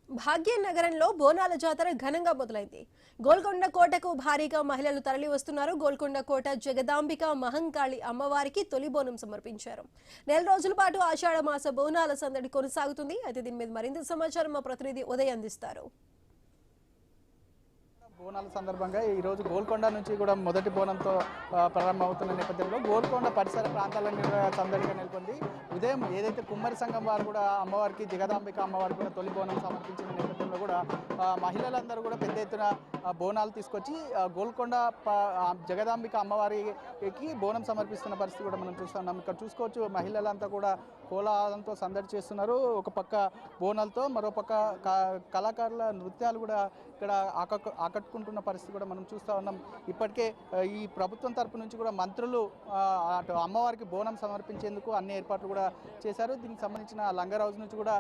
భాగ్యనగరంలో బోనాల జాతర ఘనంగా మొదలైంది. గోల్కొండ కోటకు భారీగా మహిళలు తరలి వస్తున్నారు. గోల్కొండ కోట జగదాంబిక మహంకాళి అమ్మవారికి తొలి బోనం సమర్పించారు. నెల రోజుల పాటు ఆషాఢ మాస బోనాల సందడి కొనసాగుతుంది. అయితే దీని మీద మరింత సమాచారం మా ప్రతినిధి ఉదయ్ అందిస్తారు. బోనాల సందర్భంగా ఈరోజు గోల్కొండ నుంచి కూడా మొదటి బోనంతో ప్రారంభమవుతున్న నేపథ్యంలో గోల్కొండ పరిసర ప్రాంతాలను సందడిగా నెలకొంది. ఉదయం ఏదైతే కుమ్మరి సంఘం వారు కూడా అమ్మవారికి జగదాంబిక అమ్మవారికి కూడా తొలి బోనం సమర్పించిన నేపథ్యంలో కూడా మహిళలందరూ కూడా పెద్ద ఎత్తున బోనాలు తీసుకొచ్చి గోల్కొండ జగదాంబిక అమ్మవారికి బోనం సమర్పిస్తున్న పరిస్థితి కూడా మనం చూస్తున్నాం. ఇక్కడ చూసుకోవచ్చు మహిళలంతా కూడా కోలాహలంతో సందడి చేస్తున్నారు. ఒక పక్క బోనాలతో మరోపక్క కళాకారుల నృత్యాలు కూడా ఇక్కడ ఆకట్టుకుంటున్న పరిస్థితి కూడా మనం చూస్తూ ఉన్నాం. ఇప్పటికే ఈ ప్రభుత్వం తరపు నుంచి కూడా మంత్రులు అటు అమ్మవారికి బోనం సమర్పించేందుకు అన్ని ఏర్పాట్లు కూడా చేశారు. దీనికి సంబంధించిన లంగర్ హౌస్ నుంచి కూడా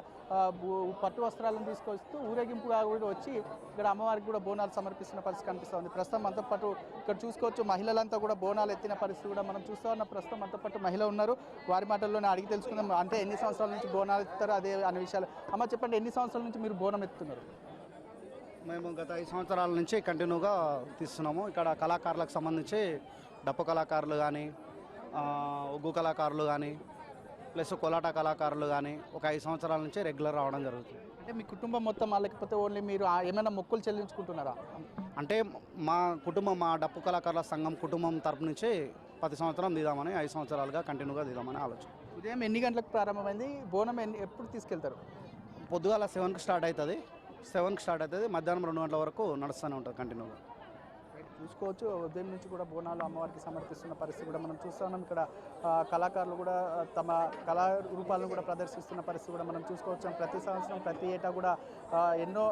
పట్టు వస్త్రాలను తీసుకొస్తూ ఊరేగింపుగా కూడా వచ్చి ఇక్కడ అమ్మవారికి కూడా బోనాలు సమర్పిస్తున్న పరిస్థితి కనిపిస్తూ ఉంది. ప్రస్తుతం మనతో పాటు ఇక్కడ చూసుకోవచ్చు మహిళలంతా కూడా బోనాలు ఎత్తిన పరిస్థితి కూడా మనం చూస్తూ ఉన్నాం. ప్రస్తుతం మనతో పాటు మహిళ ఉన్నారు. వారి మాటల్లోనే అడిగి తెలుసుకుందాం. అంటే ఎన్ని సంవత్సరాల నుంచి బోనాలు ఎత్తారో అదే అనే విషయాలు. అమ్మ చెప్పండి, ఎన్ని సంవత్సరాల నుంచి మీరు బోనం ఎత్తుతున్నారు? మేము గత 5 సంవత్సరాల నుంచి కంటిన్యూగా తీస్తున్నాము. ఇక్కడ కళాకారులకు సంబంధించి డప్పు కళాకారులు కానీ, ఒగ్గు కళాకారులు కానీ, ప్లస్ కోలాట కళాకారులు కానీ ఒక 5 సంవత్సరాల నుంచి రెగ్యులర్ రావడం జరుగుతుంది. అంటే మీ కుటుంబం మొత్తం లేకపోతే ఓన్లీ మీరు ఏమైనా మొక్కులు చెల్లించుకుంటున్నారా? అంటే మా కుటుంబం, మా డప్పు కళాకారుల సంఘం కుటుంబం తరపు నుంచి 10 సంవత్సరం దిదామని 5 సంవత్సరాలుగా కంటిన్యూగా దిదామని ఆలోచన. ఉదయం ఎన్ని గంటలకు ప్రారంభమైంది? బోనం ఎప్పుడు తీసుకెళ్తారు? పొద్దుగాల 7కి స్టార్ట్ అవుతుంది. 7కి స్టార్ట్ అవుతుంది. మధ్యాహ్నం 2 గంటల వరకు నడుస్తూనే ఉంటుంది కంటిన్యూగా. చూసుకోవచ్చు ఉదయం నుంచి కూడా బోనాలు అమ్మవారికి సమర్పిస్తున్న పరిస్థితి కూడా మనం చూస్తూ ఉన్నాం. ఇక్కడ కళాకారులు కూడా తమ కళా రూపాలను కూడా ప్రదర్శిస్తున్న పరిస్థితి కూడా మనం చూసుకోవచ్చు. ప్రతి సంవత్సరం ప్రతి ఏటా కూడా ఎన్నో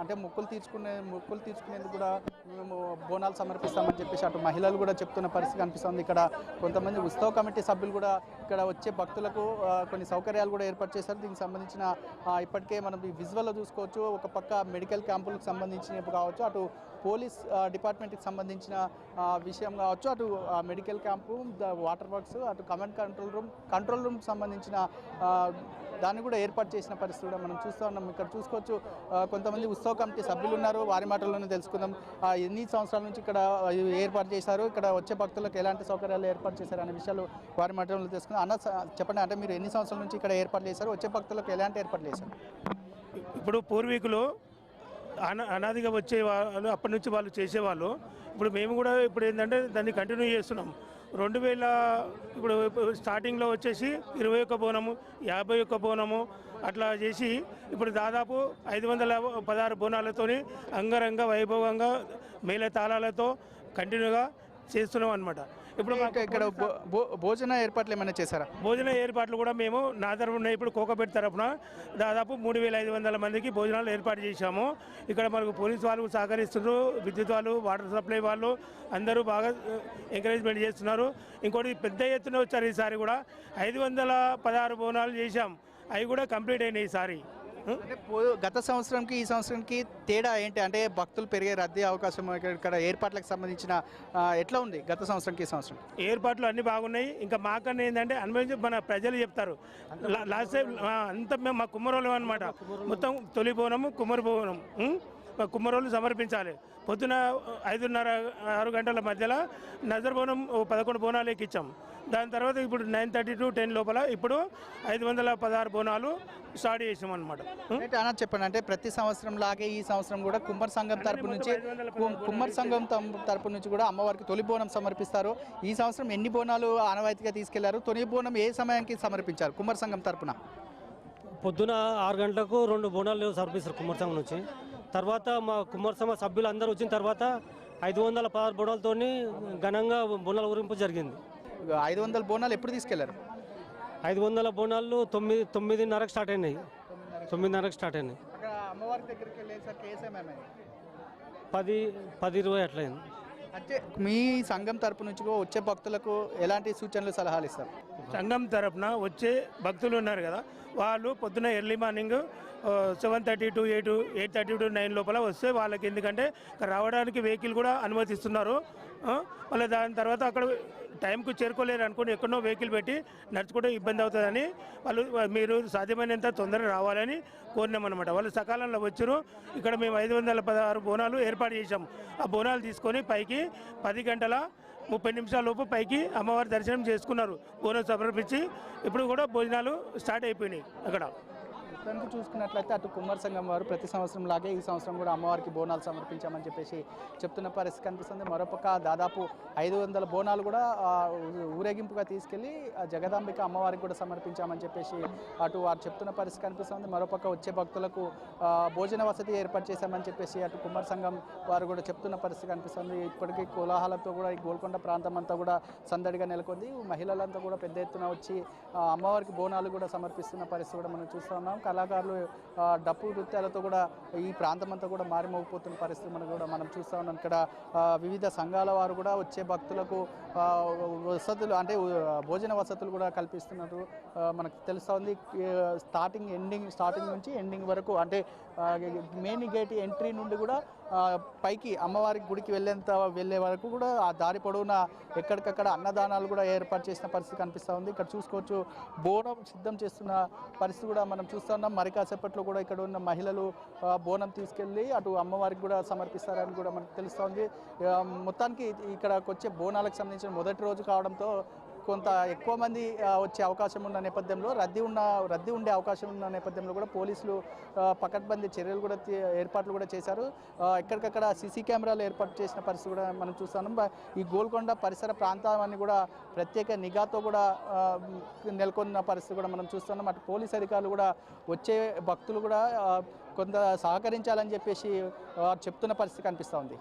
అంటే మొక్కులు తీర్చుకునేందుకు కూడా మేము బోనాలు సమర్పిస్తామని చెప్పేసి అటు మహిళలు కూడా చెప్తున్న పరిస్థితి కనిపిస్తుంది. ఇక్కడ కొంతమంది ఉత్సవ కమిటీ సభ్యులు కూడా ఇక్కడ వచ్చే భక్తులకు కొన్ని సౌకర్యాలు కూడా ఏర్పాటు చేశారు. దీనికి సంబంధించిన ఇప్పటికే మనం ఈ విజువల్లో చూసుకోవచ్చు. ఒక పక్క మెడికల్ క్యాంపులకు సంబంధించినవి కావచ్చు, అటు పోలీస్ డిపార్ట్మెంట్కి సంబంధించిన విషయం కావచ్చు, అటు మెడికల్ క్యాంపు, వాటర్ వర్క్స్, అటు కమాండ్ కంట్రోల్ రూమ్ సంబంధించిన దాన్ని కూడా ఏర్పాటు చేసిన పరిస్థితి కూడా మనం చూస్తూ ఉన్నాం. ఇక్కడ చూసుకోవచ్చు కొంతమంది ఉత్సవ కమిటీ సభ్యులు ఉన్నారు. వారి మాటల్లోనే తెలుసుకుందాం. ఎన్ని సంవత్సరాల నుంచి ఇక్కడ ఏర్పాటు చేశారు, ఇక్కడ వచ్చే భక్తులకు ఎలాంటి సౌకర్యాలు ఏర్పాటు చేశారు అనే విషయాలు వారి మాటల్లో తెలుసుకుందాం. అన్న చెప్పండి, అంటే మీరు ఎన్ని సంవత్సరాల నుంచి ఇక్కడ ఏర్పాటు చేశారు, వచ్చే భక్తులకు ఎలాంటి ఏర్పాట్లు చేశారు? ఇప్పుడు పూర్వీకులు అనాదిగా వచ్చే వాళ్ళు అప్పటి నుంచి వాళ్ళు చేసేవాళ్ళు. ఇప్పుడు మేము కూడా ఇప్పుడు ఏంటంటే దాన్ని కంటిన్యూ చేస్తున్నాం. 2000 ఇప్పుడు స్టార్టింగ్లో వచ్చేసి 21 బోనము, 51 బోనము అట్లా చేసి ఇప్పుడు దాదాపు 516 బోనాలతోని అంగరంగ వైభవంగా మేళ తాళాలతో కంటిన్యూగా చేస్తున్నాం అనమాట. ఇప్పుడు ఇక్కడ భోజన ఏర్పాట్లు ఏమైనా చేశారా? భోజన ఏర్పాట్లు కూడా మేము నా తరఫున ఇప్పుడు కోకపేట తరఫున దాదాపు 3500 మందికి భోజనాలు ఏర్పాటు చేశాము. ఇక్కడ మనకు పోలీసు వాళ్ళు సహకరిస్తున్నారు, విద్యుత్ వాళ్ళు, వాటర్ సప్లై వాళ్ళు అందరూ బాగా ఎంకరేజ్మెంట్ చేస్తున్నారు. ఇంకోటి పెద్ద ఎత్తున వచ్చారు. ఈసారి కూడా 516 బోనాలు చేశాం. అవి కూడా కంప్లీట్ అయినాయి ఈసారి. అంటే గత సంవత్సరంకి ఈ సంవత్సరానికి తేడా ఏంటి? అంటే భక్తులు పెరిగే రద్దీ అవకాశం ఇక్కడ ఏర్పాట్లకు సంబంధించిన ఎట్లా ఉంది గత సంవత్సరంకి ఈ సంవత్సరం? ఏర్పాట్లు అన్నీ బాగున్నాయి. ఇంకా మాకన్నా ఏంటంటే అనుభవించి మన ప్రజలు చెప్తారు. లాస్ట్ టైం అంతా మేము మా కుమ్మరోళ్ళు అనమాట. మొత్తం తొలి బోనము కుమ్మరి బోనం మా కుమ్మరోళ్ళు సమర్పించాలి. పొద్దున 5:30-6 గంటల మధ్యలో నజర్ బోనం 11 బోనాలు ఎక్కించాం. దాని తర్వాత ఇప్పుడు 9:30 to 10 లోపల ఇప్పుడు 516 బోనాలు స్టార్ట్ చేసాం అనమాట. అన్న చెప్పండి, అంటే ప్రతి సంవత్సరం లాగే ఈ సంవత్సరం కూడా కుమ్మరి సంఘం తరపు నుంచి కూడా అమ్మవారికి తొలి బోనం సమర్పిస్తారు. ఈ సంవత్సరం ఎన్ని బోనాలు ఆనవాయితీగా తీసుకెళ్లారు? తొలి బోనం ఏ సమయానికి సమర్పించారు కుమ్మరి సంఘం తరపున? పొద్దున 6 గంటలకు 2 బోనాలు సమర్పిస్తారు కుమ్మరి సంఘం నుంచి. తర్వాత మా కుమ్మరి సంఘ సభ్యులు అందరూ వచ్చిన తర్వాత 516 బోనాలతో ఘనంగా బోనాల ఊరింపు జరిగింది. 500 బోనాలు ఎప్పుడు తీసుకెళ్లారు? 500 బోనాలు 9:30కి స్టార్ట్ అయినాయి. 9:30కి స్టార్ట్ అయినాయి. 10-20 అట్లయింది. అంటే మీ సంఘం తరపు నుంచి వచ్చే భక్తులకు ఎలాంటి సూచనలు సలహాలు ఇస్తారు? సంఘం తరపున వచ్చే భక్తులు ఉన్నారు కదా, వాళ్ళు పొద్దున ఎర్లీ మార్నింగ్ 7:30 to 8:30 to 9 లోపల వస్తే వాళ్ళకి, ఎందుకంటే రావడానికి వెహికల్ కూడా అనుమతిస్తున్నారు. మళ్ళీ దాని తర్వాత అక్కడ టైంకు చేరుకోలేరు అనుకుని ఎక్కడో వెహికల్ పెట్టి నడుచుకుంటే ఇబ్బంది అవుతుందని మీరు సాధ్యమైనంత తొందరగా రావాలని కోరినామన్నమాట. వాళ్ళు సకాలంలో వచ్చారు. ఇక్కడ మేము 516 బోనాలు ఏర్పాటు చేశాం. ఆ బోనాలు తీసుకొని పైకి 10:30 లోపు పైకి అమ్మవారి దర్శనం చేసుకున్నారు. బోనం సమర్పించి ఇప్పుడు కూడా భోజనాలు స్టార్ట్ అయిపోయినాయి అక్కడ. మొత్తానికి చూసుకున్నట్లయితే అటు కుమ్మరి సంఘం వారు ప్రతి సంవత్సరం లాగే ఈ సంవత్సరం కూడా అమ్మవారికి బోనాలు సమర్పించామని చెప్పేసి చెప్తున్న పరిస్థితి కనిపిస్తుంది. మరోపక్క దాదాపు 500 బోనాలు కూడా ఊరేగింపుగా తీసుకెళ్లి జగదాంబిక అమ్మవారికి కూడా సమర్పించామని చెప్పేసి అటు వారు చెప్తున్న పరిస్థితి కనిపిస్తుంది. మరోపక్క వచ్చే భక్తులకు భోజన వసతి ఏర్పాటు చేశామని చెప్పేసి అటు కుమ్మరి సంఘం వారు కూడా చెప్తున్న పరిస్థితి కనిపిస్తుంది. ఇప్పటికీ కోలాహలంతో కూడా ఈ గోల్కొండ ప్రాంతం అంతా కూడా సందడిగా నెలకొంది. మహిళలంతా కూడా పెద్ద ఎత్తున వచ్చి అమ్మవారికి బోనాలు కూడా సమర్పిస్తున్న పరిస్థితి కూడా మనం చూస్తూ ఉన్నాం. కళాకారులు డప్పు నృత్యాలతో కూడా ఈ ప్రాంతం అంతా కూడా మారిమోగిపోతున్న పరిస్థితి మనం చూస్తూ ఉన్నాం. ఇక్కడ వివిధ సంఘాల వారు కూడా వచ్చే భక్తులకు వసతులు అంటే భోజన వసతులు కూడా కల్పిస్తున్నారు మనకు తెలుస్తూ ఉంది. స్టార్టింగ్ నుంచి ఎండింగ్ వరకు అంటే మెయిన్ గేట్ ఎంట్రీ నుండి కూడా పైకి అమ్మవారి గుడికి వెళ్ళే వరకు కూడా ఆ దారి పొడవునా ఎక్కడికక్కడ అన్నదానాలు కూడా ఏర్పాటు చేసిన పరిస్థితి కనిపిస్తూ ఉంది. ఇక్కడ చూసుకోవచ్చు బోనం సిద్ధం చేస్తున్న పరిస్థితి కూడా మనం చూస్తూ ఉన్నాం. మరి కాసేపట్లో కూడా ఇక్కడ ఉన్న మహిళలు బోనం తీసుకెళ్ళి అటు అమ్మవారికి కూడా సమర్పిస్తారని కూడా మనకు తెలుస్తూ ఉంది. మొత్తానికి ఇక్కడికి వచ్చే బోనాలకు సంబంధించిన మొదటి రోజు కావడంతో కొంత ఎక్కువ మంది వచ్చే అవకాశం ఉన్న నేపథ్యంలో రద్దీ ఉండే అవకాశం ఉన్న నేపథ్యంలో కూడా పోలీసులు పకడ్బందీ చర్యలు కూడా ఏర్పాట్లు కూడా చేశారు. ఎక్కడికక్కడ సీసీ కెమెరాలు ఏర్పాటు చేసిన పరిస్థితి కూడా మనం చూస్తున్నాం. ఈ గోల్కొండ పరిసర ప్రాంతాన్ని కూడా ప్రత్యేక నిఘాతో కూడా నెలకొన్న పరిస్థితి కూడా మనం చూస్తున్నాం. అటు పోలీస్ అధికారులు కూడా వచ్చే భక్తులు కూడా కొంత సహకరించాలని చెప్పేసి చెప్తున్న పరిస్థితి కనిపిస్తూ ఉంది.